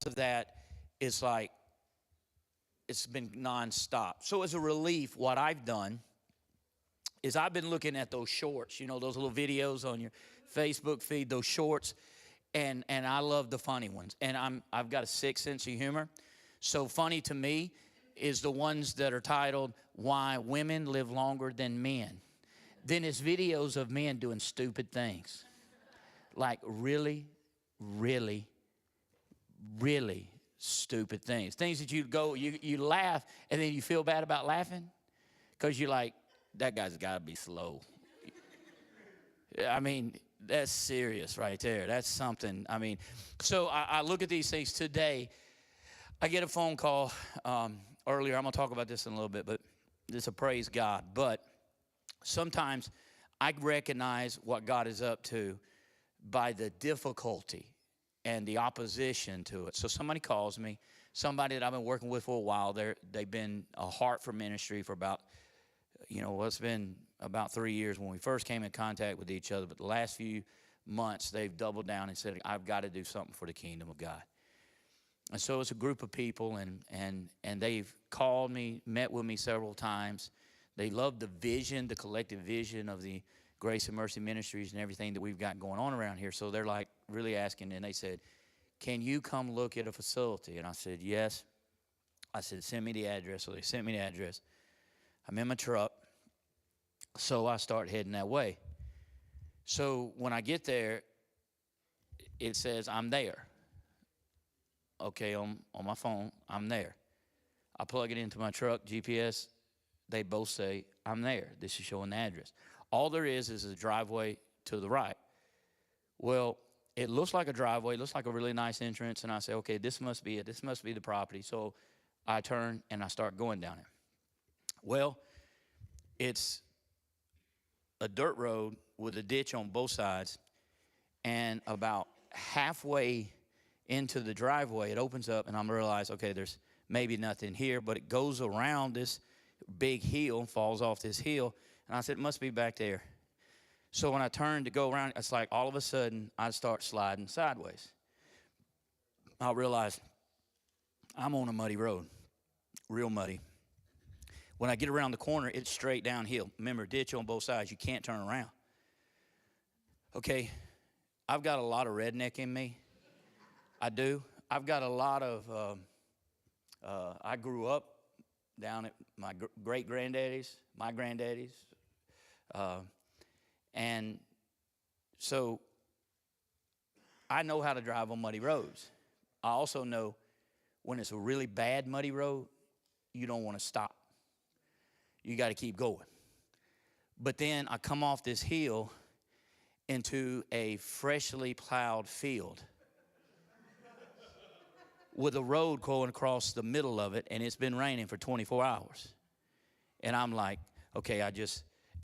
of that, it's like it's been nonstop. So as a relief, what I've done is I've been looking at those shorts, you know, those little videos on your Facebook feed, those shorts, and I love the funny ones. And I've got a sick sense of humor. So funny to me is the ones that are titled "Why Women Live Longer Than Men." Then it's videos of men doing stupid things, like really, really, really stupid things. Things that you laugh, and then you feel bad about laughing because you're like, that guy's got to be slow. I mean, that's serious right there. That's something. I mean, so I look at these things today. I get a phone call earlier. I'm going to talk about this in a little bit, but it's a praise God. But sometimes I recognize what God is up to by the difficulty and the opposition to it. So somebody calls me, somebody that I've been working with for a while. They've been a heart for ministry for about, it's been about 3 years when we first came in contact with each other. But the last few months, they've doubled down and said, I've got to do something for the kingdom of God. And so it's a group of people, and they've called me, met with me several times. They love the vision, the collective vision of the Grace and Mercy Ministries and everything that we've got going on around here. So they're like really asking, and they said, can you come look at a facility? And I said, yes. I said, send me the address. So they sent me the address. I'm in my truck. So I start heading that way. So when I get there, it says I'm there. Okay, on my phone, I'm there. I plug it into my truck, GPS. They both say, I'm there. This is showing the address. All there is a driveway to the right. Well, it looks like a driveway. It looks like a really nice entrance. And I say, okay, this must be it. This must be the property. So I turn and I start going down it. Well, it's a dirt road with a ditch on both sides. And about halfway into the driveway, it opens up, and I'm realize, okay, there's maybe nothing here, but it goes around this big hill, falls off this hill, and I said, it must be back there. So when I turned to go around, it's like all of a sudden, I start sliding sideways. I realize I'm on a muddy road, real muddy. When I get around the corner, it's straight downhill. Remember, ditch on both sides. You can't turn around. Okay, I've got a lot of redneck in me. I do. I've got a lot of, I grew up down at my great-granddaddy's, my granddaddy's. And so I know how to drive on muddy roads. I also know when it's a really bad muddy road, you don't want to stop. You got to keep going. But then I come off this hill into a freshly plowed field with a road going across the middle of it, and it's been raining for 24 hours. And I'm like, okay,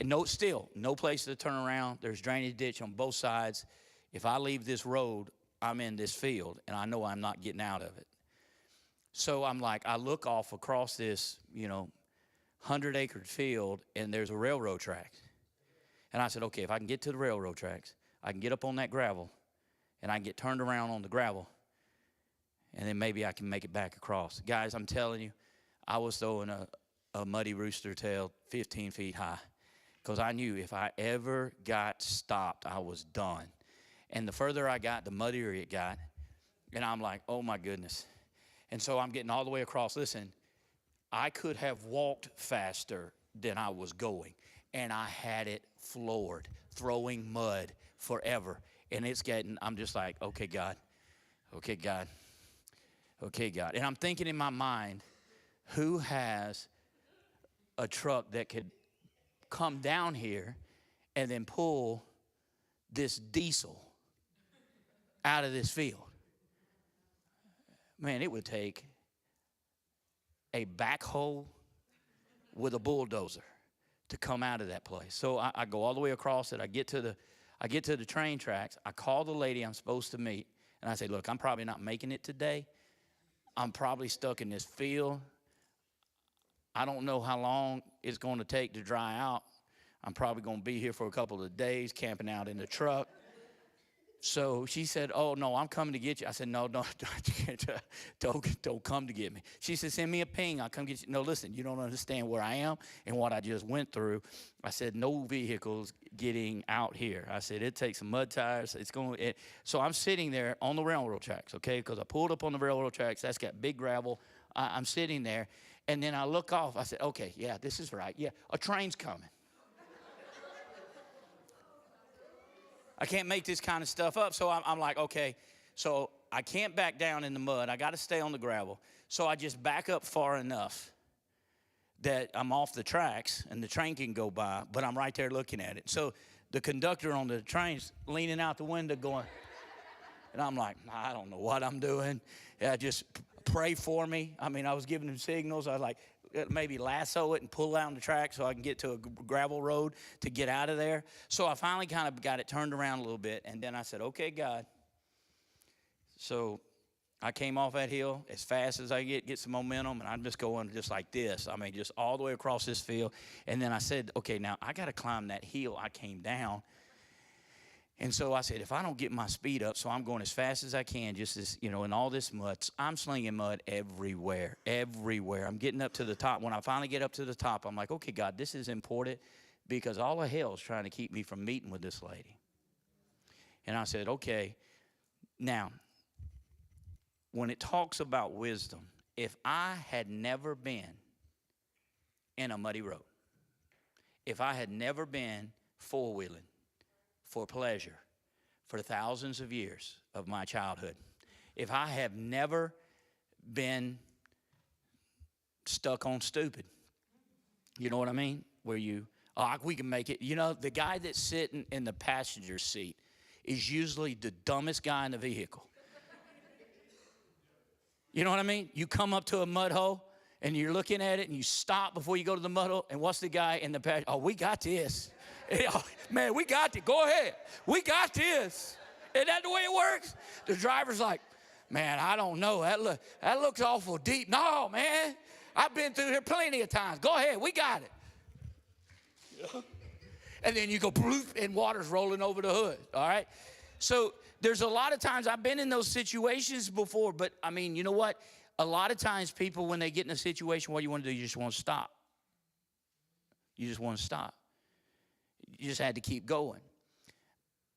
no place to turn around. There's drainage ditch on both sides. If I leave this road, I'm in this field, and I know I'm not getting out of it. So I'm like, I look off across this, 100-acre field, and there's a railroad track. And I said, okay, if I can get to the railroad tracks, I can get up on that gravel, and I can get turned around on the gravel, and then maybe I can make it back across. Guys, I'm telling you, I was throwing a muddy rooster tail 15 feet high because I knew if I ever got stopped, I was done. And the further I got, the muddier it got. And I'm like, oh, my goodness. And so I'm getting all the way across. Listen, I could have walked faster than I was going. And I had it floored, throwing mud forever. And I'm just like, okay, God. Okay, God. Okay, God. And I'm thinking in my mind, who has a truck that could come down here and then pull this diesel out of this field? Man, it would take a backhoe with a bulldozer to come out of that place. So I go all the way across it. I get to the train tracks. I call the lady I'm supposed to meet, and I say, look, I'm probably not making it today. I'm probably stuck in this field. I don't know how long it's going to take to dry out. I'm probably going to be here for a couple of days camping out in the truck. So she said, oh, no, I'm coming to get you. I said, no, don't come to get me. She said, send me a ping. I'll come get you. No, listen, you don't understand where I am and what I just went through. I said, no vehicles getting out here. I said, it takes some mud tires. So I'm sitting there on the railroad tracks, okay, because I pulled up on the railroad tracks. That's got big gravel. I'm sitting there, and then I look off. I said, okay, yeah, this is right. Yeah, a train's coming. I can't make this kind of stuff up. So I'm like, okay, so I can't back down in the mud. I got to stay on the gravel. So I just back up far enough that I'm off the tracks and the train can go by, but I'm right there looking at it. So the conductor on the train's leaning out the window going, and I'm like, I don't know what I'm doing. Yeah, just pray for me. I mean, I was giving him signals. I was like, maybe lasso it and pull down the track so I can get to a gravel road to get out of there. So I finally kind of got it turned around a little bit, and then I said, okay, God. So I came off that hill as fast as I get some momentum, and I'm just going just like this. I mean, just all the way across this field. And then I said, okay, now I got to climb that hill I came down. And so I said, if I don't get my speed up, so I'm going as fast as I can, just as, in all this mud. I'm slinging mud everywhere. I'm getting up to the top. When I finally get up to the top, I'm like, okay, God, this is important because all of hell is trying to keep me from meeting with this lady. And I said, okay, now, when it talks about wisdom, if I had never been in a muddy road, if I had never been four-wheeling, for pleasure for thousands of years of my childhood, if I have never been stuck on stupid, you know what I mean? Where we can make it. The guy that's sitting in the passenger seat is usually the dumbest guy in the vehicle. You know what I mean? You come up to a mud hole and you're looking at it and you stop before you go to the mud hole, and what's the guy in the passenger? Oh, we got this. Man, we got it. Go ahead. We got this. Isn't that the way it works? The driver's like, man, I don't know. That looks awful deep. No, man. I've been through here plenty of times. Go ahead. We got it. And then you go, bloop, and water's rolling over the hood. All right? So there's a lot of times I've been in those situations before, but, I mean, you know what? A lot of times people, when they get in a situation, what you want to do, you just want to stop. You just want to stop. You just had to keep going.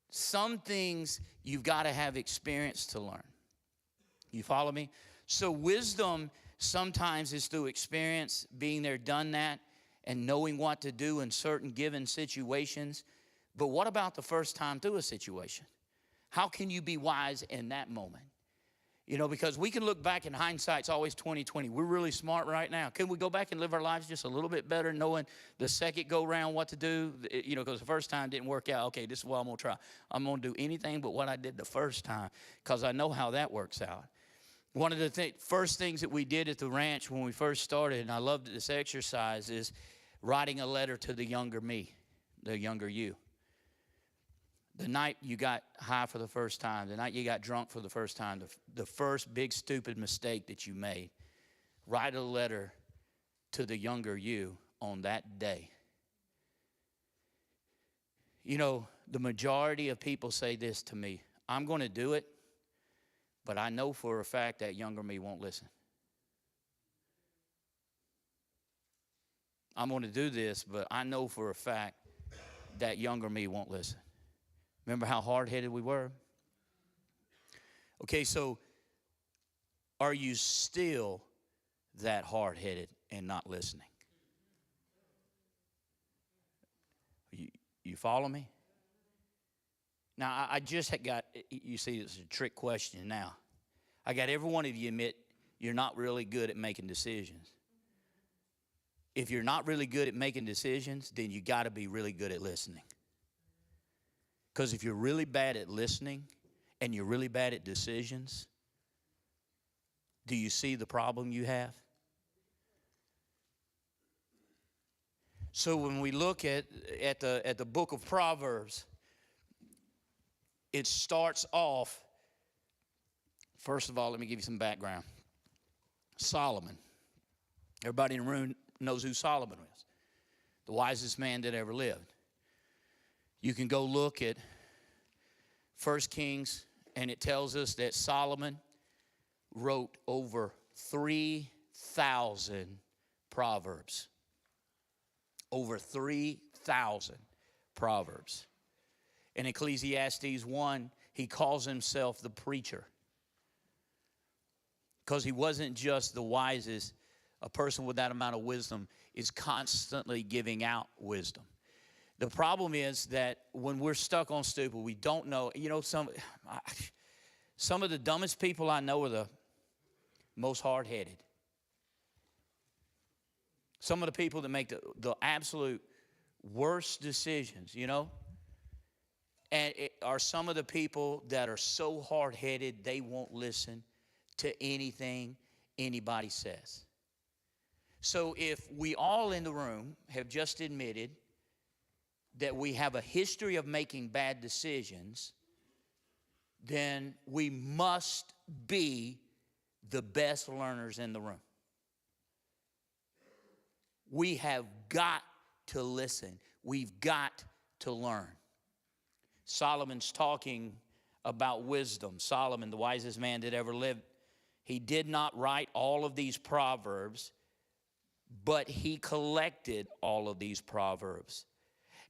Some things you've got to have experience to learn. You follow me? So wisdom sometimes is through experience, being there, done that, and knowing what to do in certain given situations. But what about the first time through a situation? How can you be wise in that moment? Because we can look back, and hindsight's always 20/20. We're really smart right now. Can we go back and live our lives just a little bit better, knowing the second go round what to do? Because the first time didn't work out. Okay, this is what I'm going to try. I'm going to do anything but what I did the first time because I know how that works out. One of the first things that we did at the ranch when we first started, and I loved this exercise, is writing a letter to the younger me, the younger you. The night you got high for the first time, the night you got drunk for the first time, the first big stupid mistake that you made, write a letter to the younger you on that day. The majority of people say this to me, I'm going to do it, but I know for a fact that younger me won't listen. I'm going to do this, but I know for a fact that younger me won't listen. Remember how hard-headed we were? Okay, so are you still that hard-headed and not listening? You follow me? Now, I just got, you see, it's a trick question now. I got every one of you admit you're not really good at making decisions. If you're not really good at making decisions, then you got to be really good at listening. Because if you're really bad at listening and you're really bad at decisions, do you see the problem you have? So when we look at the book of Proverbs, it starts off, first of all, let me give you some background. Solomon. Everybody in the room knows who Solomon is. The wisest man that ever lived. You can go look at 1 Kings, and it tells us that Solomon wrote over 3,000 proverbs. Over 3,000 proverbs. In Ecclesiastes 1, he calls himself the preacher. Because he wasn't just the wisest. A person with that amount of wisdom is constantly giving out wisdom. The problem is that when we're stuck on stupid, we don't know. You know, some of the dumbest people I know are the most hard-headed. Some of the people that make the absolute worst decisions, you know, and it are some of the people that are so hard-headed they won't listen to anything anybody says. So if we all in the room have just admitted that we have a history of making bad decisions, then we must be the best learners in the room. We have got to listen. We've got to learn. Solomon's talking about wisdom. Solomon, the wisest man that ever lived, he did not write all of these proverbs, but he collected all of these proverbs.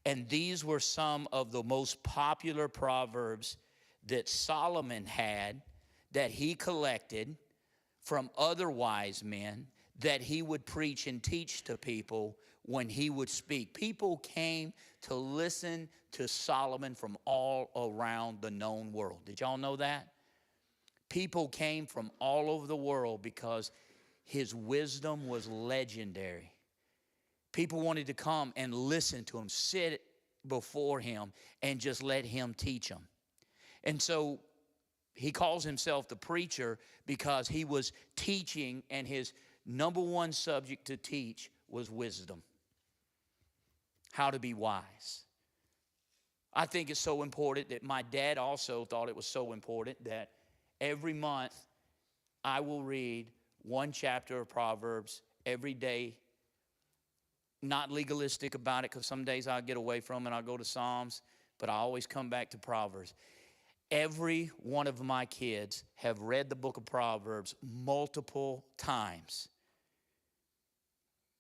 And these were some of the most popular proverbs that Solomon had, that he collected from other wise men, that he would preach and teach to people when he would speak. People came to listen to Solomon from all around the known world. Did y'all know that? People came from all over the world because his wisdom was legendary. People wanted to come and listen to him, sit before him, and just let him teach them. And so he calls himself the preacher because he was teaching, and his number one subject to teach was wisdom. How to be wise. I think it's so important that my dad also thought it was so important that every month I will read one chapter of Proverbs every day. Not legalistic about it, because some days I'll get away from it and I'll go to Psalms, but I always come back to Proverbs. Every one of my kids have read the book of Proverbs multiple times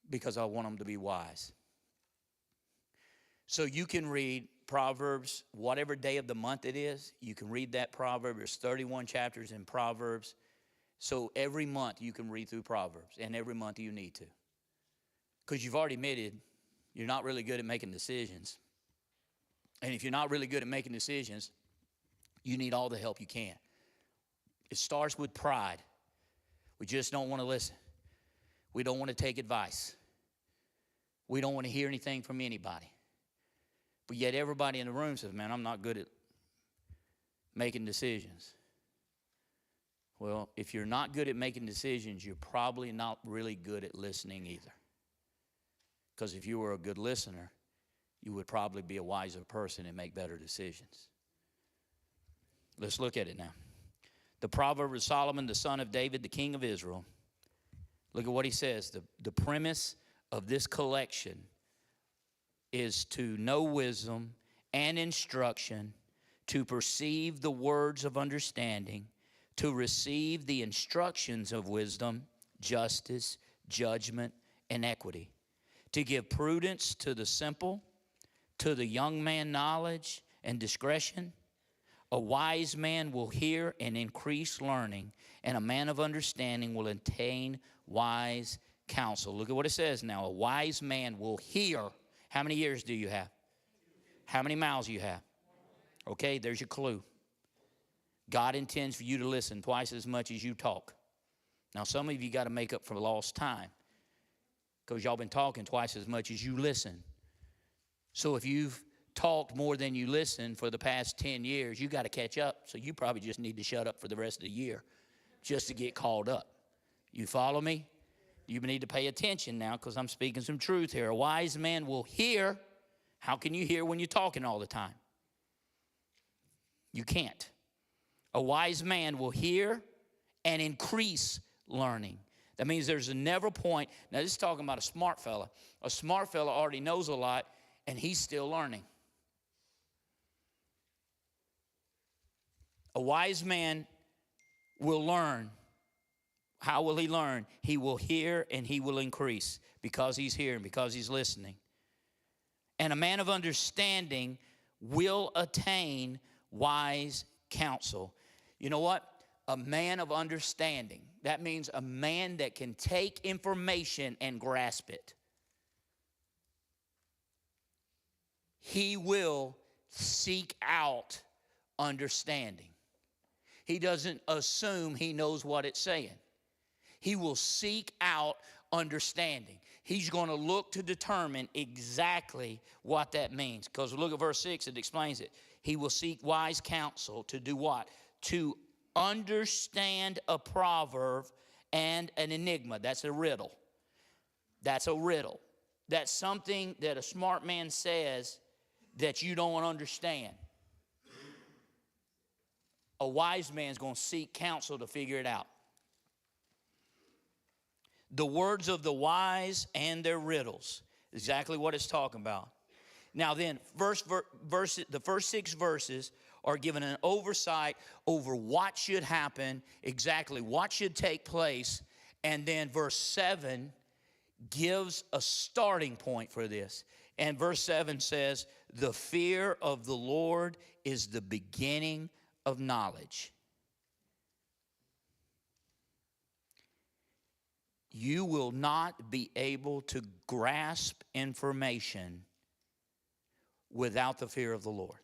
because I want them to be wise. So you can read Proverbs whatever day of the month it is. You can read that proverb. There's 31 chapters in Proverbs. So every month you can read through Proverbs, and every month you need to. Because you've already admitted you're not really good at making decisions. And if you're not really good at making decisions, you need all the help you can. It starts with pride. We just don't want to listen. We don't want to take advice. We don't want to hear anything from anybody. But yet everybody in the room says, man, I'm not good at making decisions. Well, if you're not good at making decisions, you're probably not really good at listening either. Because if you were a good listener, you would probably be a wiser person and make better decisions. Let's look at it now. The proverb of Solomon, the son of David, the king of Israel. Look at what he says. The premise of this collection is to know wisdom and instruction, to perceive the words of understanding, to receive the instructions of wisdom, justice, judgment, and equity, to give prudence to the simple, to the young man knowledge and discretion. A wise man will hear and increase learning, and a man of understanding will attain wise counsel. Look at what it says now. A wise man will hear. How many ears do you have? How many mouths do you have? Okay, there's your clue. God intends for you to listen twice as much as you talk. Now, some of you got to make up for lost time because y'all been talking twice as much as you listen. So if you've talked more than you listen for the past 10 years, you got to catch up. So you probably just need to shut up for the rest of the year just to get called up. You follow me? You need to pay attention now because I'm speaking some truth here. A wise man will hear. How can you hear when you're talking all the time? You can't. A wise man will hear and increase learning. That means there's a never point. Now, this is talking about a smart fella. A smart fella already knows a lot, and he's still learning. A wise man will learn. How will he learn? He will hear and he will increase because he's hearing, because he's listening. And a man of understanding will attain wise counsel. You know what? A man of understanding. That means a man that can take information and grasp it. He will seek out understanding. He doesn't assume he knows what it's saying. He will seek out understanding. He's going to look to determine exactly what that means. Because look at verse 6, it explains it. He will seek wise counsel to do what? To understand a proverb and an enigma. That's a riddle. That's a riddle. That's something that a smart man says that you don't understand. A wise man's going to seek counsel to figure it out. The words of the wise and their riddles. Exactly what it's talking about. Now then, the first 6 verses are given an oversight over what should happen, exactly what should take place. And then verse 7 gives a starting point for this. And verse 7 says, the fear of the Lord is the beginning of knowledge. You will not be able to grasp information without the fear of the Lord.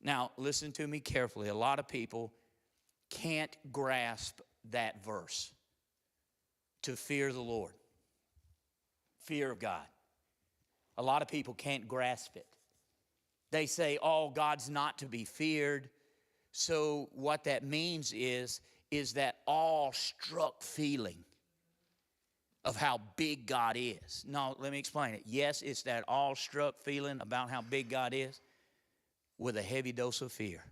Now, listen to me carefully. A lot of people can't grasp that verse. To fear the Lord. Fear of God. A lot of people can't grasp it. They say, oh, God's not to be feared. So what that means is that awe-struck feeling of how big God is. No, let me explain it. Yes, it's that awe-struck feeling about how big God is with a heavy dose of fear.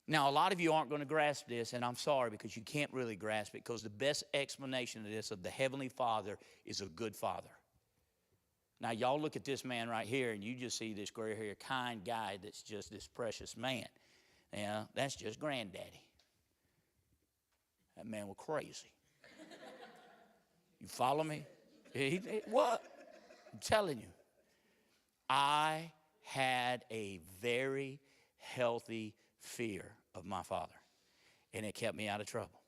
Now, a lot of you aren't going to grasp this, and I'm sorry because you can't really grasp it, because the best explanation of this, of the Heavenly Father, is a good Father. Now, y'all look at this man right here, and you just see this gray-haired, kind guy that's just this precious man. Yeah, that's just granddaddy. That man was crazy. You follow me? What? I'm telling you. I had a very healthy fear of my father, and it kept me out of trouble.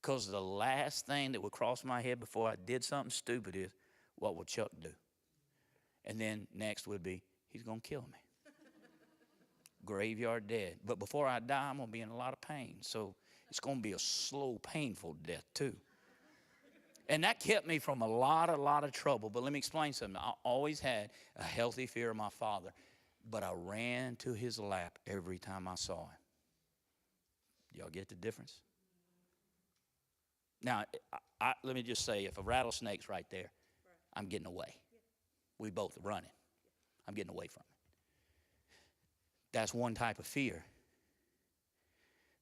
Because the last thing that would cross my head before I did something stupid is, what will Chuck do? And then next would be, he's going to kill me. Graveyard dead. But before I die, I'm going to be in a lot of pain. So it's going to be a slow, painful death too. And that kept me from a lot of trouble. But let me explain something. I always had a healthy fear of my father. But I ran to his lap every time I saw him. Y'all get the difference? Now, let me just say, if a rattlesnake's right there, I'm getting away. We both are running. I'm getting away from it. That's one type of fear.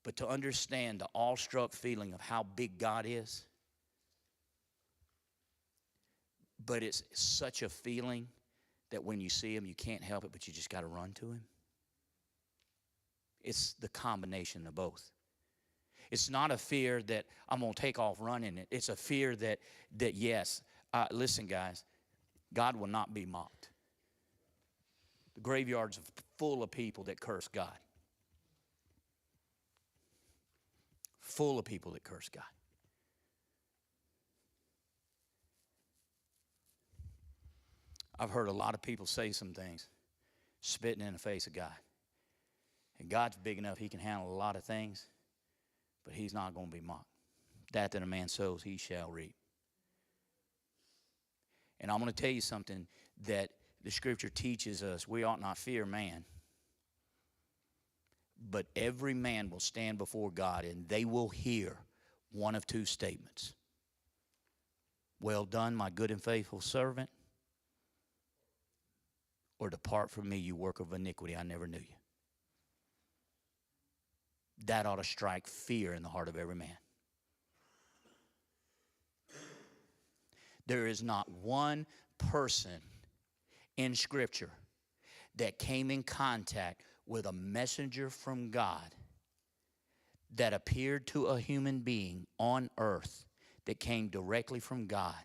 But to understand the awestruck feeling of how big God is, but it's such a feeling that when you see him, you can't help it, but you just got to run to him. It's the combination of both. It's not a fear that I'm going to take off running. It's a fear that yes, listen, guys, God will not be mocked. The graveyards are full of people that curse God. Full of people that curse God. I've heard a lot of people say some things, spitting in the face of God. And God's big enough, he can handle a lot of things, but he's not going to be mocked. That a man sows, he shall reap. And I'm going to tell you something that the scripture teaches us. We ought not fear man. But every man will stand before God, and they will hear one of two statements. Well done, my good and faithful servant. Or depart from me, you worker of iniquity, I never knew you. That ought to strike fear in the heart of every man. There is not one person in Scripture that came in contact with a messenger from God that appeared to a human being on earth that came directly from God,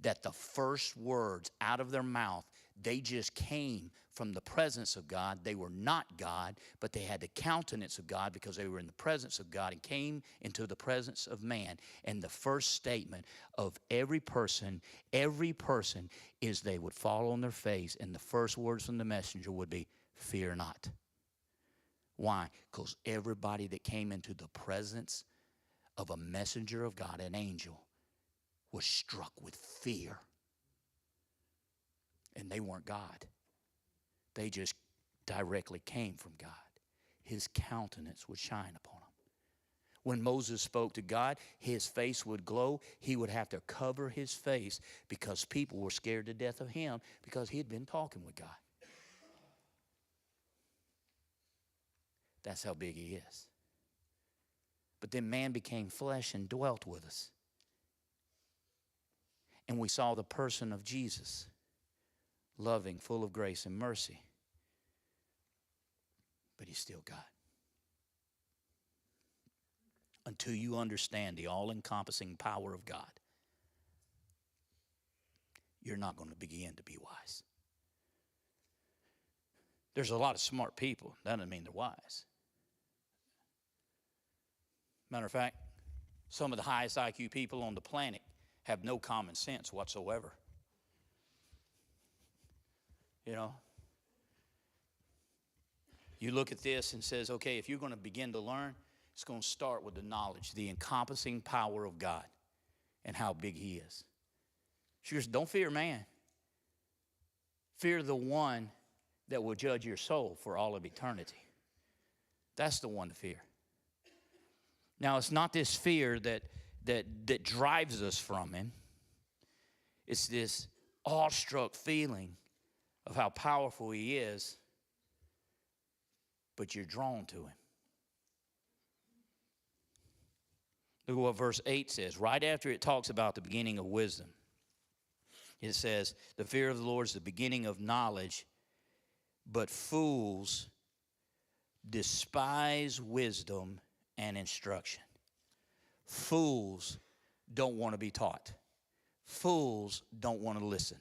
that the first words out of their mouth, they just came from the presence of God. They were not God, but they had the countenance of God because they were in the presence of God and came into the presence of man. And the first statement of every person is they would fall on their face, and the first words from the messenger would be, "Fear not." Why? Because everybody that came into the presence of a messenger of God, an angel, was struck with fear. And they weren't God. They just directly came from God. His countenance would shine upon them. When Moses spoke to God, his face would glow. He would have to cover his face because people were scared to death of him because he had been talking with God. That's how big he is. But then man became flesh and dwelt with us. And we saw the person of Jesus, loving, full of grace and mercy. But he's still God. Until you understand the all-encompassing power of God, you're not going to begin to be wise. There's a lot of smart people. That doesn't mean they're wise. Matter of fact, some of the highest IQ people on the planet have no common sense whatsoever. You know? You look at this and says, okay, if you're going to begin to learn, it's going to start with the knowledge, the encompassing power of God and how big he is. Sure, don't fear man. Fear the one that will judge your soul for all of eternity. That's the one to fear. Now, it's not this fear that drives us from him. It's this awestruck feeling of how powerful he is, but you're drawn to him. Look at what verse 8 says. Right after it talks about the beginning of wisdom, it says, the fear of the Lord is the beginning of knowledge, but fools despise wisdom and instruction. Fools don't want to be taught. Fools don't want to listen.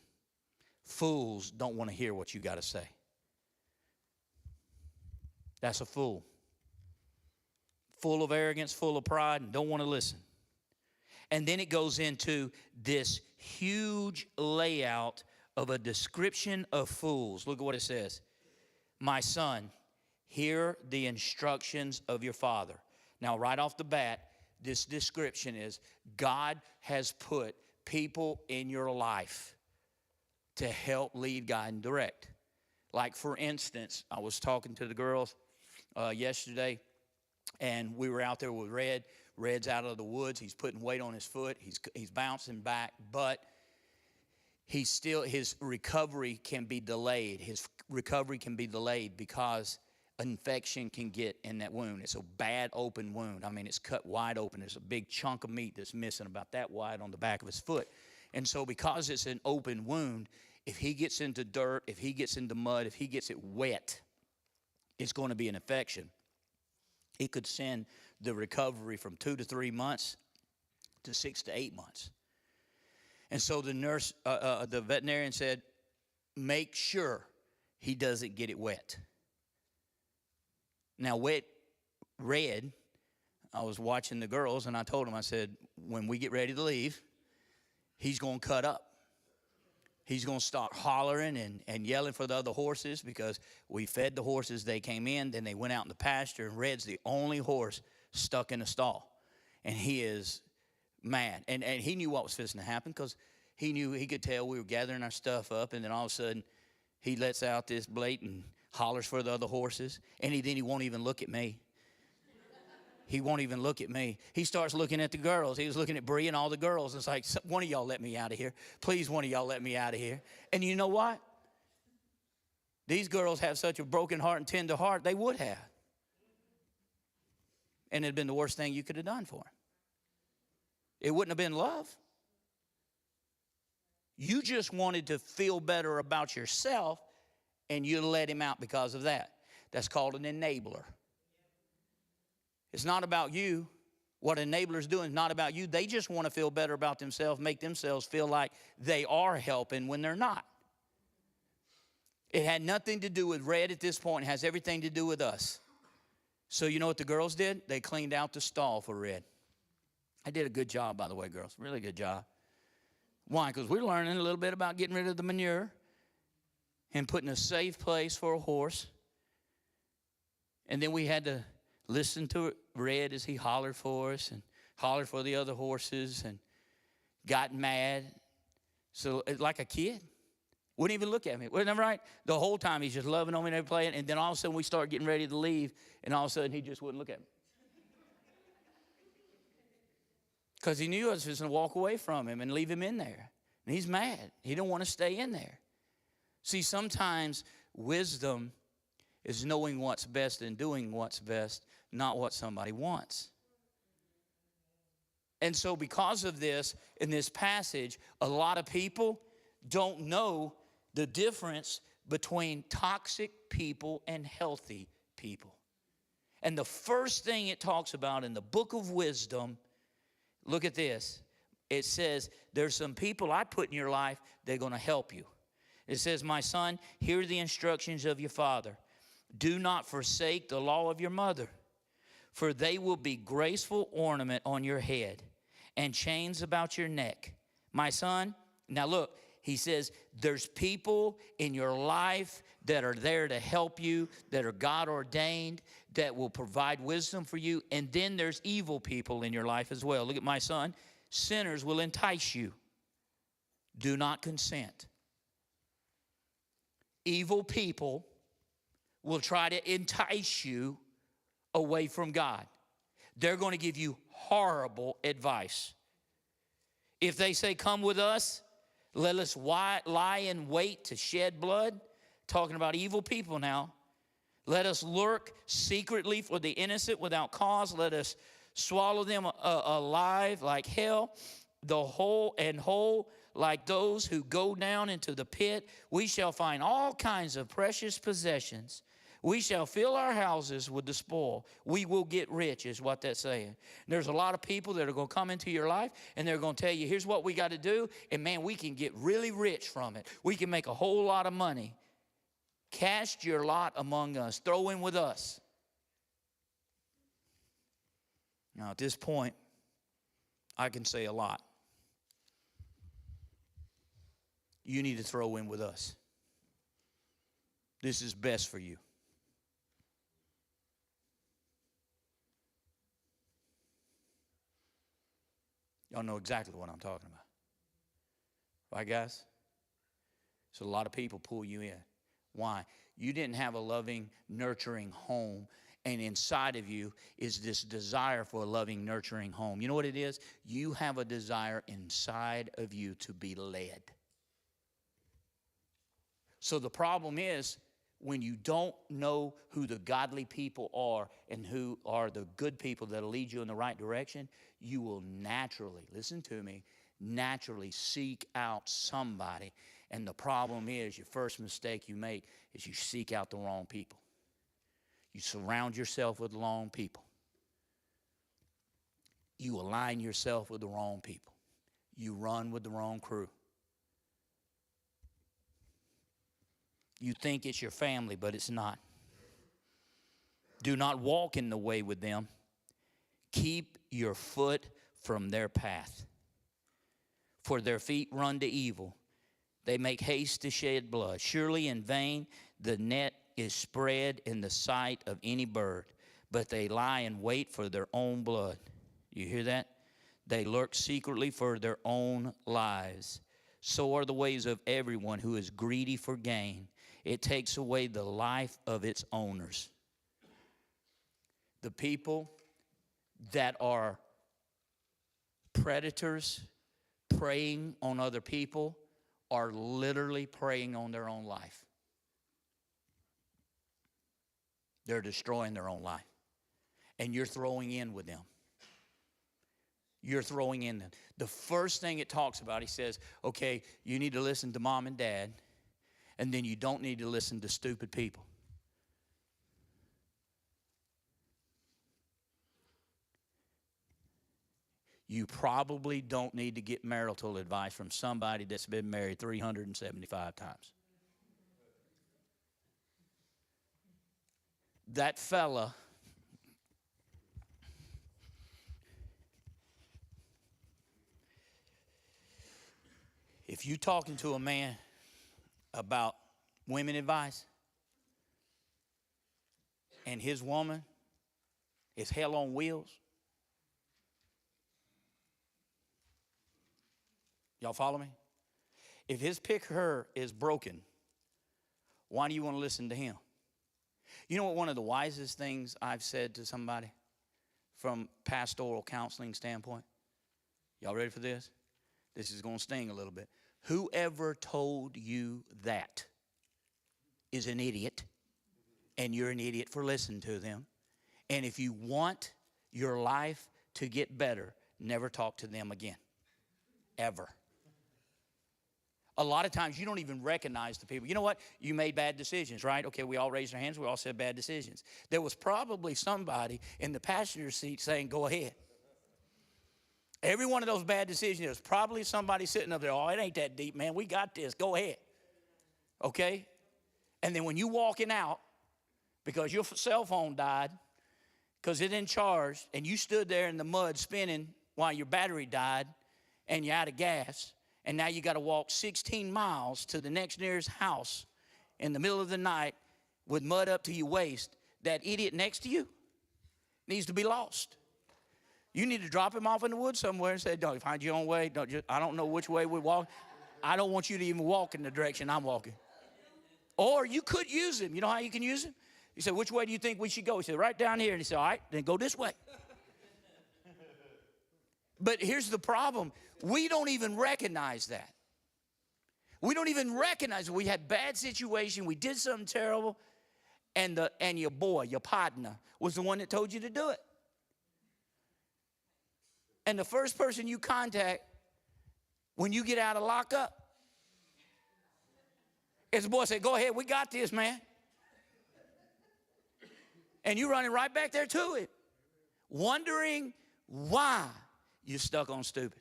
Fools don't want to hear what you got to say. That's a fool. Full of arrogance, full of pride, and don't want to listen. And then it goes into this huge layout of a description of fools. Look at what it says. My son, hear the instructions of your father. Now, right off the bat, this description is God has put people in your life to help lead, guide, and direct. Like, for instance, I was talking to the girls yesterday, and we were out there with Red. Red's out of the woods. He's putting weight on his foot. He's bouncing back, but his recovery can be delayed. His recovery can be delayed because infection can get in that wound. It's a bad open wound. I mean, it's cut wide open. There's a big chunk of meat that's missing about that wide on the back of his foot. And so because it's an open wound, if he gets into dirt, if he gets into mud, if he gets it wet, it's going to be an infection. It could send the recovery from 2 to 3 months to 6 to 8 months. And so the nurse, the veterinarian said, make sure he doesn't get it wet. Now, Red, I was watching the girls, and I told him, I said, when we get ready to leave, he's going to cut up. He's going to start hollering and yelling for the other horses because we fed the horses. They came in, then they went out in the pasture, and Red's the only horse stuck in a stall. And he is mad. And he knew what was fixing to happen because he could tell we were gathering our stuff up, and then all of a sudden he lets out this blatant hollers for the other horses, and then he won't even look at me. He won't even look at me. He starts looking at the girls. He was looking at Bree and all the girls. It's like, one of y'all let me out of here. Please, one of y'all let me out of here. And you know what? These girls have such a broken heart and tender heart, they would have. And it'd been the worst thing you could have done for him. It wouldn't have been love. You just wanted to feel better about yourself, and you let him out because of that. That's called an enabler. It's not about you. What enablers do is not about you. They just want to feel better about themselves, make themselves feel like they are helping when they're not. It had nothing to do with Red at this point. It has everything to do with us. So you know what the girls did? They cleaned out the stall for Red. I did a good job, by the way, girls. Really good job. Why? Because we're learning a little bit about getting rid of the manure and putting a safe place for a horse. And then we had to listen to Red as he hollered for us and hollered for the other horses and got mad. So like a kid. Wouldn't even look at me. Wasn't that right? The whole time he's just loving on me and playing. And then all of a sudden we start getting ready to leave. And all of a sudden he just wouldn't look at me. Because he knew I was just going to walk away from him and leave him in there. And he's mad. He don't want to stay in there. See, sometimes wisdom is knowing what's best and doing what's best, not what somebody wants. And so because of this, in this passage, a lot of people don't know the difference between toxic people and healthy people. And the first thing it talks about in the book of wisdom, look at this. It says, there's some people I put in your life, they're going to help you. It says, my son, hear the instructions of your father. Do not forsake the law of your mother, for they will be graceful ornament on your head and chains about your neck. My son, now look, he says, there's people in your life that are there to help you, that are God ordained, that will provide wisdom for you. And then there's evil people in your life as well. Look at my son. Sinners will entice you. Do not consent. Evil people will try to entice you away from God. They're going to give you horrible advice. If they say, come with us, let us lie in wait to shed blood. Talking about evil people now. Let us lurk secretly for the innocent without cause. Let us swallow them alive like hell, the whole like those who go down into the pit. We shall find all kinds of precious possessions. We shall fill our houses with the spoil. We will get rich, is what that's saying. There's a lot of people that are going to come into your life, and they're going to tell you, here's what we got to do, and man, we can get really rich from it. We can make a whole lot of money. Cast your lot among us. Throw in with us. Now, at this point, I can say a lot. You need to throw in with us. This is best for you. Y'all know exactly what I'm talking about. Right, guys? So a lot of people pull you in. Why? You didn't have a loving, nurturing home, and inside of you is this desire for a loving, nurturing home. You know what it is? You have a desire inside of you to be led. So the problem is, when you don't know who the godly people are and who are the good people that will lead you in the right direction, you will naturally, listen to me, naturally seek out somebody. And the problem is, your first mistake you make is you seek out the wrong people. You surround yourself with the wrong people. You align yourself with the wrong people. You run with the wrong crew. You think it's your family, but it's not. Do not walk in the way with them. Keep your foot from their path. For their feet run to evil. They make haste to shed blood. Surely in vain the net is spread in the sight of any bird, but they lie in wait for their own blood. You hear that? They lurk secretly for their own lives. So are the ways of everyone who is greedy for gain. It takes away the life of its owners. The people that are predators preying on other people are literally preying on their own life. They're destroying their own life. And you're throwing in with them. You're throwing in them. The first thing it talks about, he says, okay, you need to listen to mom and dad, and then you don't need to listen to stupid people. you probably don't need to get marital advice from somebody that's been married 375 times. That fella, if you talking to a man about women advice and his woman is hell on wheels, y'all follow me? If his pick her is broken, why do you want to listen to him? You know what one of the wisest things I've said to somebody from pastoral counseling standpoint? Y'all ready for this? This is going to sting a little bit. Whoever told you that is an idiot, and you're an idiot for listening to them. And if you want your life to get better, never talk to them again. Ever. A lot of times you don't even recognize the people. You know what? You made bad decisions, right? Okay, we all raised our hands. We all said bad decisions. There was probably somebody in the passenger seat saying, go ahead. Every one of those bad decisions, there's probably somebody sitting up there, oh, it ain't that deep, man. We got this. Go ahead. Okay? And then when you walking out, because your cell phone died, because it didn't charge, and you stood there in the mud spinning while your battery died, and you're out of gas, and now you got to walk 16 miles to the next nearest house in the middle of the night with mud up to your waist, that idiot next to you needs to be lost. You need to drop him off in the woods somewhere and say, don't find your own way. I don't know which way we walk. I don't want you to even walk in the direction I'm walking. Or you could use him. You know how you can use him? You say, which way do you think we should go? He said, right down here. And he said, all right, then go this way. But here's the problem. We don't even recognize that. We don't even recognize we had bad situation. We did something terrible. And your boy, your partner, was the one that told you to do it. And the first person you contact when you get out of lockup is the boy say, go ahead, we got this, man. And you're running right back there to it, wondering why you're stuck on stupid.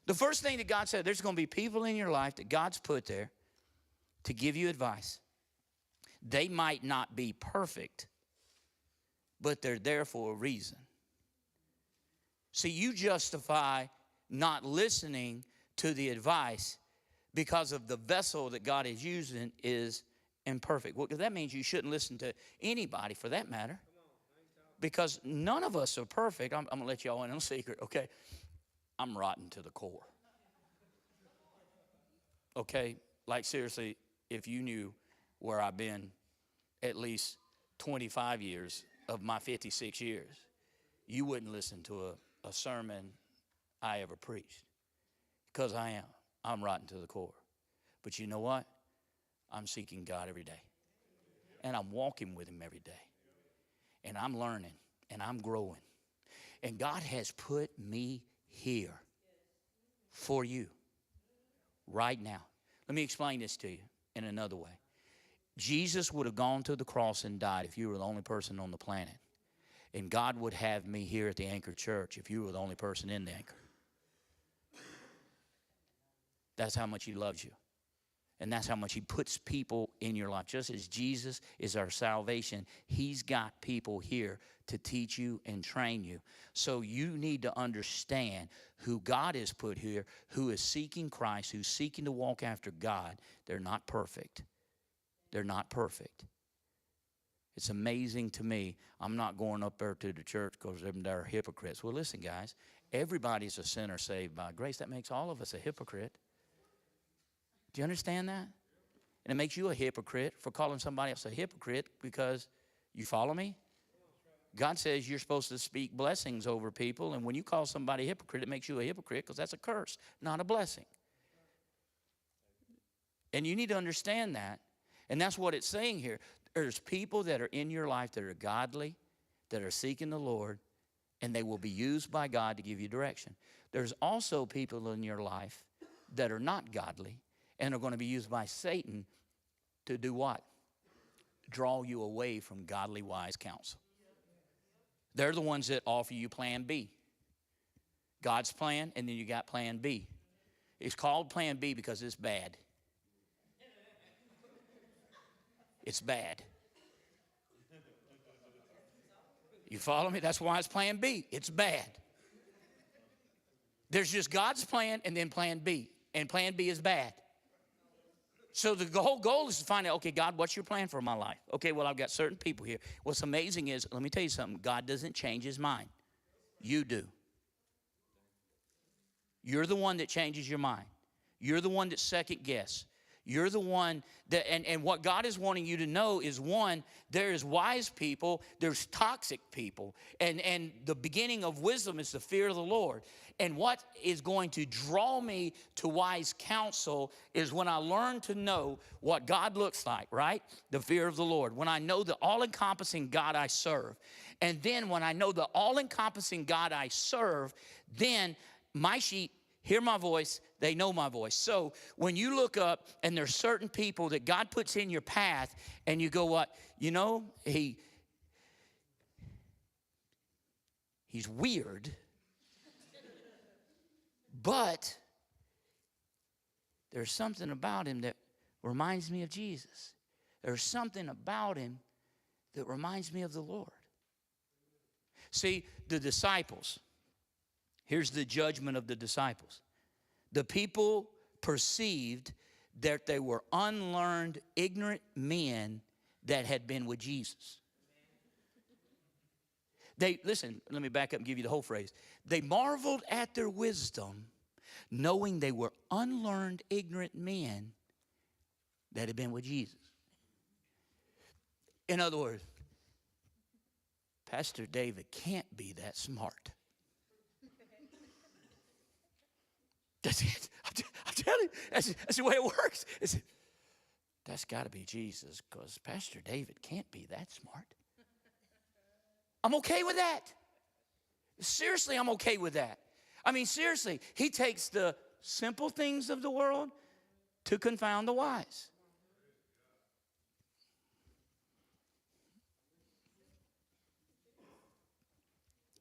The first thing that God said, there's going to be people in your life that God's put there to give you advice. They might not be perfect, but they're there for a reason. See, you justify not listening to the advice because of the vessel that God is using is imperfect. Well, that means you shouldn't listen to anybody for that matter, because none of us are perfect. I'm going to let y'all in on a secret, okay? I'm rotten to the core. Okay? Like, seriously, if you knew where I've been at least 25 years of my 56 years, you wouldn't listen to a sermon I ever preached, because I'm rotten to the core. But you know what? I'm seeking God every day, and I'm walking with him every day, and I'm learning, and I'm growing, and God has put me here for you right now. Let me explain this to you in another way. Jesus would have gone to the cross and died if you were the only person on the planet. And God would have me here at the Anchor Church if you were the only person in the Anchor. That's how much he loves you. And that's how much he puts people in your life. Just as Jesus is our salvation, he's got people here to teach you and train you. So you need to understand who God has put here, who is seeking Christ, who's seeking to walk after God. They're not perfect. They're not perfect. It's amazing to me. I'm not going up there to the church because they're hypocrites. Well, listen, guys, everybody's a sinner saved by grace. That makes all of us a hypocrite. Do you understand that? And it makes you a hypocrite for calling somebody else a hypocrite because, you follow me? God says you're supposed to speak blessings over people, and when you call somebody a hypocrite, it makes you a hypocrite because that's a curse, not a blessing. And you need to understand that. And that's what it's saying here. There's people that are in your life that are godly, that are seeking the Lord, and they will be used by God to give you direction. There's also people in your life that are not godly and are going to be used by Satan to do what? Draw you away from godly, wise counsel. They're the ones that offer you plan B. God's plan, and then you got plan B. It's called plan B because it's bad. It's bad. You follow me? That's why it's plan B. It's bad. There's just God's plan and then plan B. And plan B is bad. So the whole goal is to find out, okay, God, what's your plan for my life? Okay, well, I've got certain people here. What's amazing is, let me tell you something. God doesn't change his mind. You do. You're the one that changes your mind. You're the one that second guess. You're the one that, and what God is wanting you to know is, one, there is wise people, there's toxic people. And the beginning of wisdom is the fear of the Lord. And what is going to draw me to wise counsel is when I learn to know what God looks like, right? The fear of the Lord. When I know the all-encompassing God I serve. And then when I know the all-encompassing God I serve, then my sheep hear my voice, they know my voice. So when you look up and there's certain people that God puts in your path and you go, what? You know, he's weird, but there's something about him that reminds me of Jesus. There's something about him that reminds me of the Lord. See, the disciples, here's the judgment of the disciples. The people perceived that they were unlearned, ignorant men that had been with Jesus. Listen, let me back up and give you the whole phrase. They marveled at their wisdom, knowing they were unlearned, ignorant men that had been with Jesus. In other words, Pastor David can't be that smart. That's it. I'm telling you, that's the way it works. That's got to be Jesus, because Pastor David can't be that smart. I'm okay with that. Seriously, I'm okay with that. I mean, seriously, he takes the simple things of the world to confound the wise.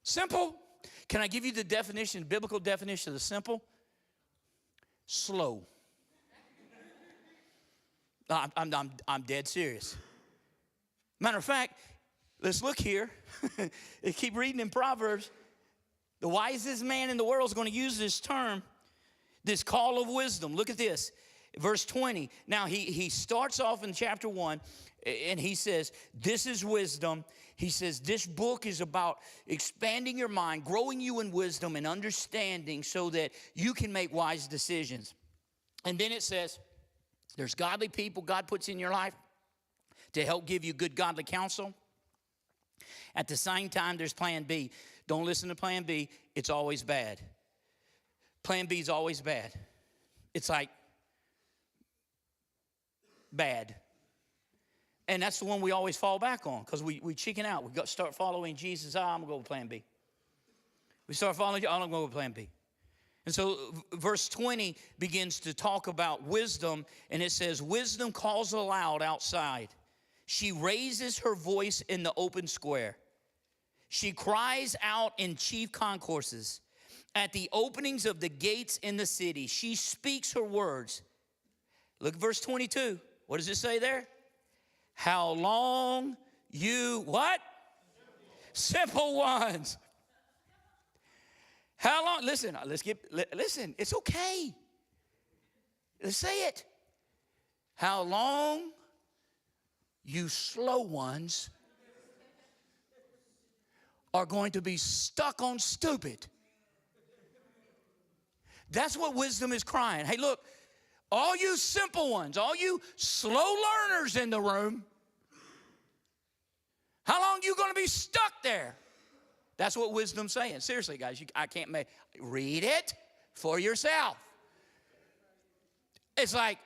Simple. Can I give you the definition, biblical definition of the simple? Slow. I'm dead serious. Matter of fact, let's look here. Keep reading in Proverbs. The wisest man in the world is going to use this term, this call of wisdom. Look at this. Verse 20. Now, he starts off in chapter 1, and he says, this is wisdom. He says, this book is about expanding your mind, growing you in wisdom and understanding so that you can make wise decisions. And then it says, there's godly people God puts in your life to help give you good godly counsel. At the same time, there's plan B. Don't listen to plan B. It's always bad. Plan B is always bad. It's like bad. And that's the one we always fall back on because we chicken out. We start following Jesus. I'm going to go with plan B. We start following, I'm going to go with plan B. And so verse 20 begins to talk about wisdom, and it says, wisdom calls aloud outside. She raises her voice in the open square. She cries out in chief concourses. At the openings of the gates in the city, she speaks her words. Look at verse 22. What does it say there? How long you, what? Simple ones. How long, listen, listen, it's okay. Let's say it. How long you slow ones are going to be stuck on stupid. That's what wisdom is crying. Hey, look, all you simple ones, all you slow learners in the room, how long you going to be stuck there? That's what wisdom's saying. Seriously, guys, I can't make, read it for yourself. It's like,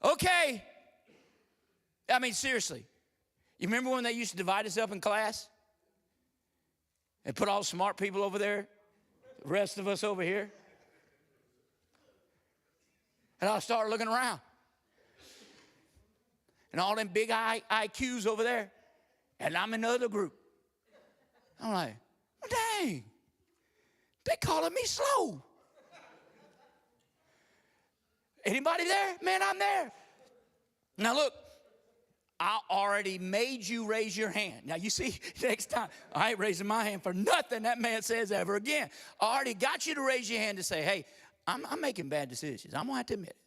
okay. I mean, seriously. You remember when they used to divide us up in class? And put all the smart people over there, the rest of us over here? And I'll start looking around. And all them big IQs over there. And I'm in the other group. I'm like, oh, dang. They calling me slow. Anybody there? Man, I'm there. Now look, I already made you raise your hand. Now you see, next time, I ain't raising my hand for nothing that man says ever again. I already got you to raise your hand to say, hey, I'm making bad decisions. I'm going to have to admit it.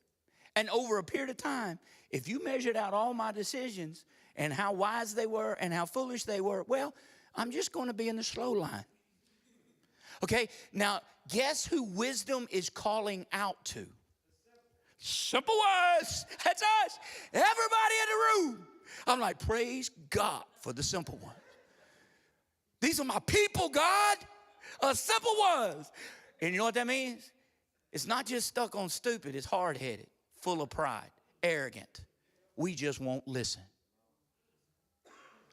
And over a period of time, if you measured out all my decisions and how wise they were and how foolish they were, well, I'm just going to be in the slow line. Okay, now guess who wisdom is calling out to? Simple words. That's us. Everybody in the room. I'm like, praise God for the simple ones. These are my people, God. Simple ones. And you know what that means? It's not just stuck on stupid. It's hard-headed, full of pride, arrogant. We just won't listen.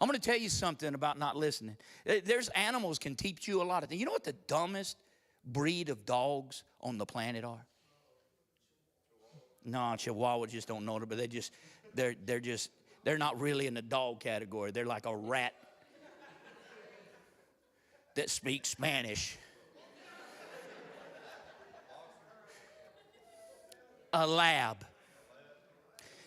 I'm going to tell you something about not listening. There's animals can teach you a lot of things. You know what the dumbest breed of dogs on the planet are? No, Chihuahua just don't know it, but they're not really in the dog category. They're like a rat that speaks Spanish. A lab.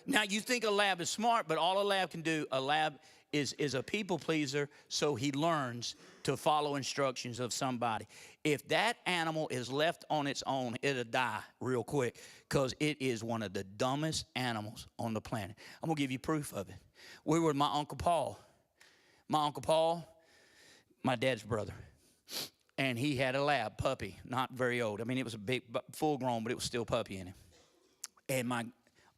Now you think a lab is smart, but all a lab can do, a lab is a people pleaser, so he learns to follow instructions of somebody. If that animal is left on its own, it'll die real quick because it is one of the dumbest animals on the planet. I'm going to give you proof of it. We were with my Uncle Paul. My Uncle Paul, my dad's brother, and he had a lab puppy, not very old. I mean, it was a big, full grown, but it was still puppy in him. And my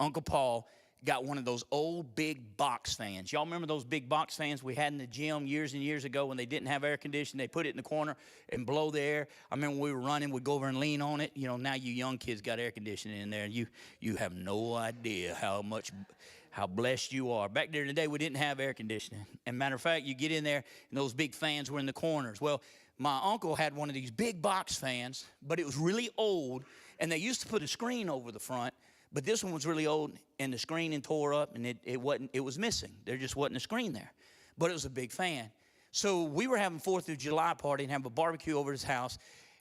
Uncle Paul got one of those old big box fans. Y'all remember those big box fans we had in the gym years and years ago when they didn't have air conditioning? They put it in the corner and blow the air. I remember when we were running, we'd go over and lean on it. You know, now you young kids got air conditioning in there, and you have no idea how blessed you are. Back there in the day, we didn't have air conditioning. And matter of fact, you get in there, and those big fans were in the corners. Well, my uncle had one of these big box fans, but it was really old, and they used to put a screen over the front. But this one was really old, and the screen had tore up, and it was missing. There just wasn't a screen there. But it was a big fan. So we were having 4th of July party and having a barbecue over his house,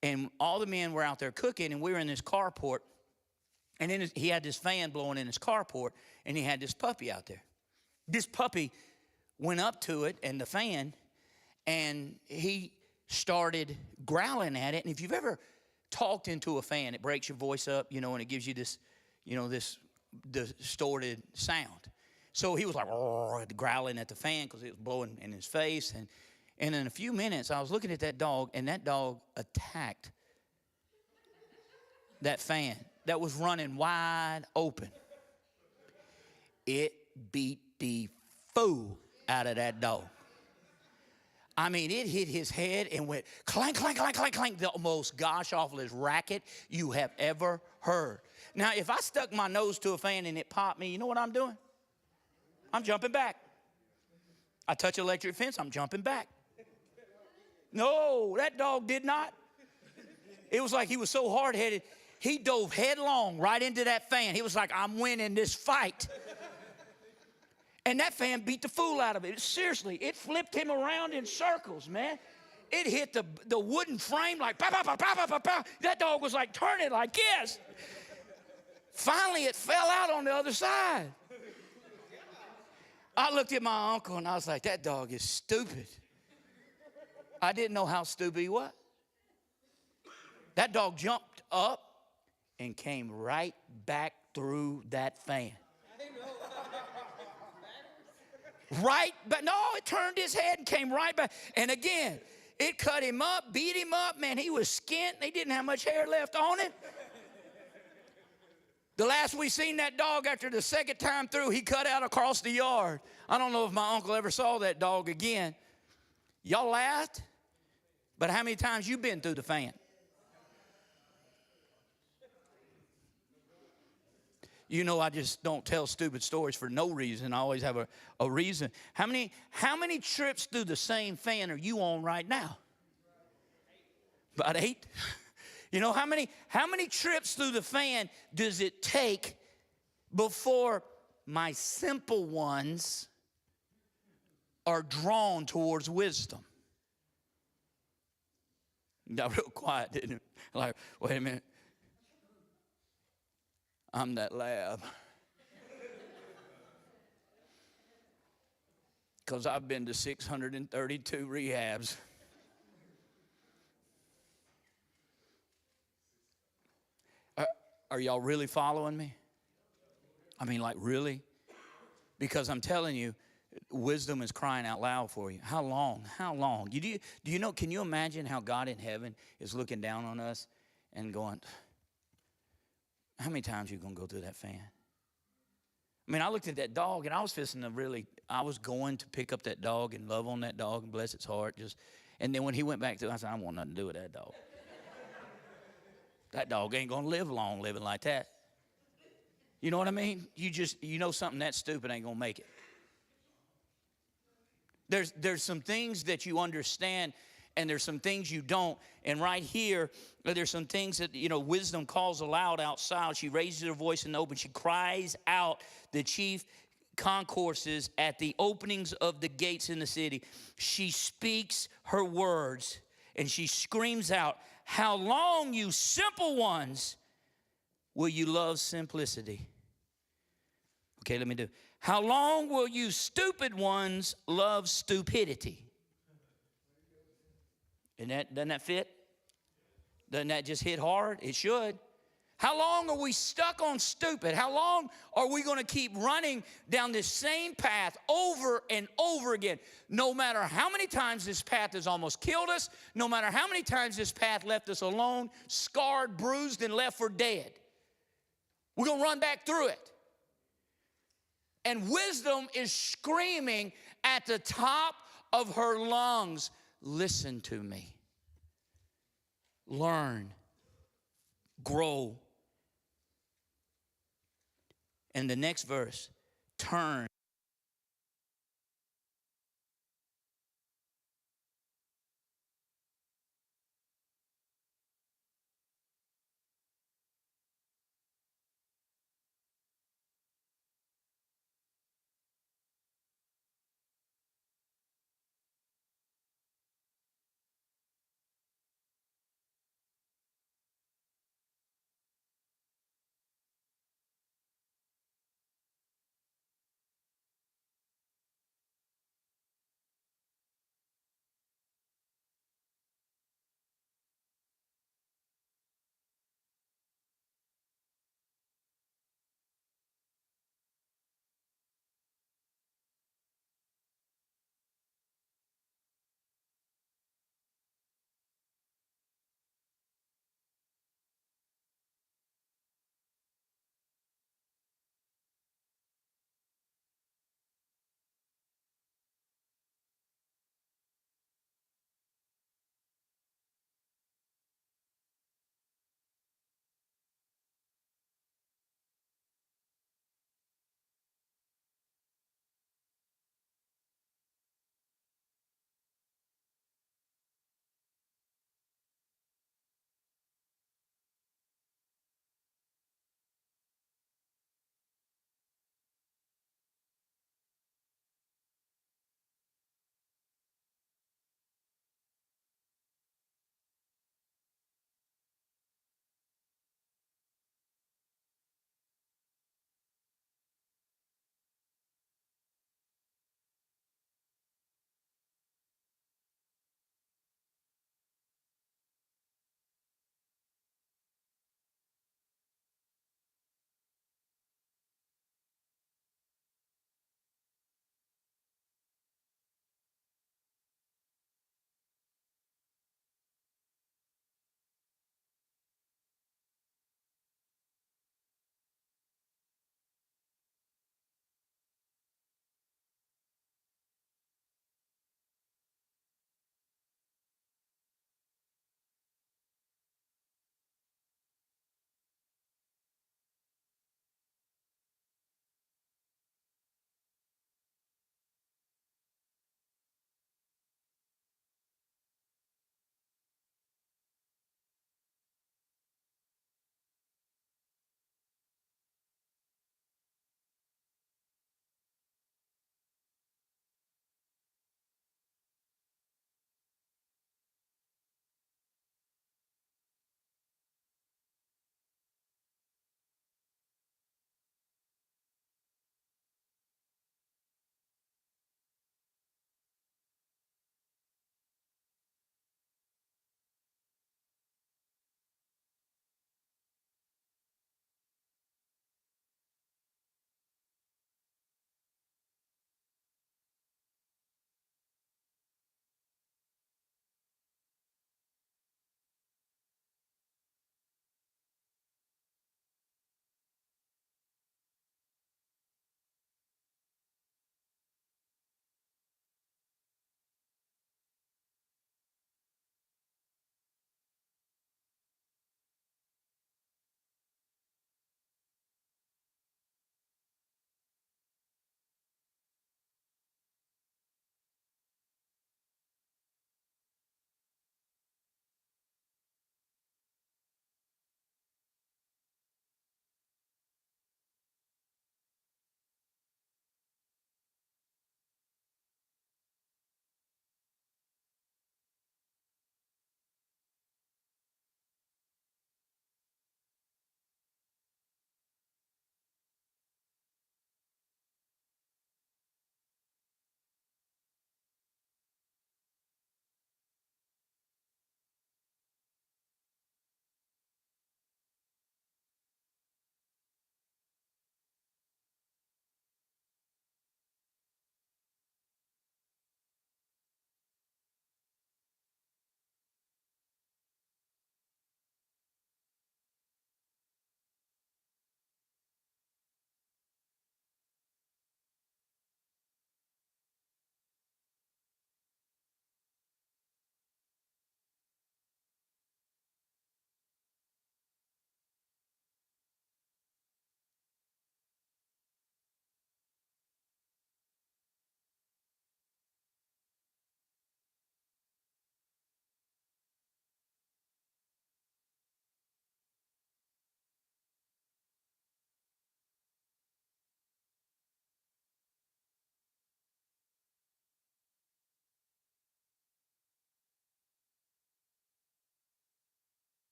and all the men were out there cooking, and we were in this carport, and then he had this fan blowing in his carport, and he had this puppy out there. This puppy went up to it and the fan, and he started growling at it. And if you've ever talked into a fan, it breaks your voice up, you know, and it gives you this, you know, this distorted sound. So he was like growling at the fan because it was blowing in his face. And in a few minutes, I was looking at that dog, and that dog attacked that fan that was running wide open. It beat the fool out of that dog. I mean, it hit his head and went clank, clank, clank, clank, clank, the most gosh-awfulest racket you have ever heard. Now, if I stuck my nose to a fan and it popped me, you know what I'm doing? I'm jumping back. I touch electric fence, I'm jumping back. No, that dog did not. It was like he was so hard-headed, he dove headlong right into that fan. He was like, I'm winning this fight. And that fan beat the fool out of it. Seriously, it flipped him around in circles, man. It hit the wooden frame like, pow, pow, pow, pow, pow, pow, pow. That dog was like turning like this. Finally, it fell out on the other side. I looked at my uncle, and I was like, that dog is stupid. I didn't know how stupid he was. That dog jumped up and came right back through that fan. Right, but no, it turned his head and came right back. And again, it cut him up, beat him up. Man, he was skint. He didn't have much hair left on it. The last we seen that dog, after the second time through, he cut out across the yard. I don't know if my uncle ever saw that dog again. Y'all laughed, but how many times you been through the fan? You know, I just don't tell stupid stories for no reason. I always have a reason. How many trips through the same fan are you on right now? About 8. You know, how many trips through the fan does it take before my simple ones are drawn towards wisdom? Got real quiet, didn't it? Like, wait a minute. I'm that lab. Because I've been to 632 rehabs. Are y'all really following me? I mean, like, really? Because I'm telling you, wisdom is crying out loud for you. How long? How long? Do you know, can you imagine how God in heaven is looking down on us and going, how many times are you going to go through that fan? I mean, I looked at that dog, and I was going to pick up that dog and love on that dog and bless its heart. And then when he went back to it, I said, I want nothing to do with that dog. That dog ain't going to live long living like that. You know what I mean? You know something that stupid ain't going to make it. There's some things that you understand, and there's some things you don't. And right here, there's some things that, wisdom calls aloud outside. She raises her voice in the open. She cries out the chief concourses at the openings of the gates in the city. She speaks her words, and she screams out, how long, you simple ones, will you love simplicity? Okay, let me do it. How long will you stupid ones love stupidity? Doesn't that fit? Doesn't that just hit hard? It should. How long are we stuck on stupid? How long are we going to keep running down this same path over and over again? No matter how many times this path has almost killed us, no matter how many times this path left us alone, scarred, bruised, and left for dead, we're going to run back through it. And wisdom is screaming at the top of her lungs, listen to me. Learn. Grow. And the next verse, turn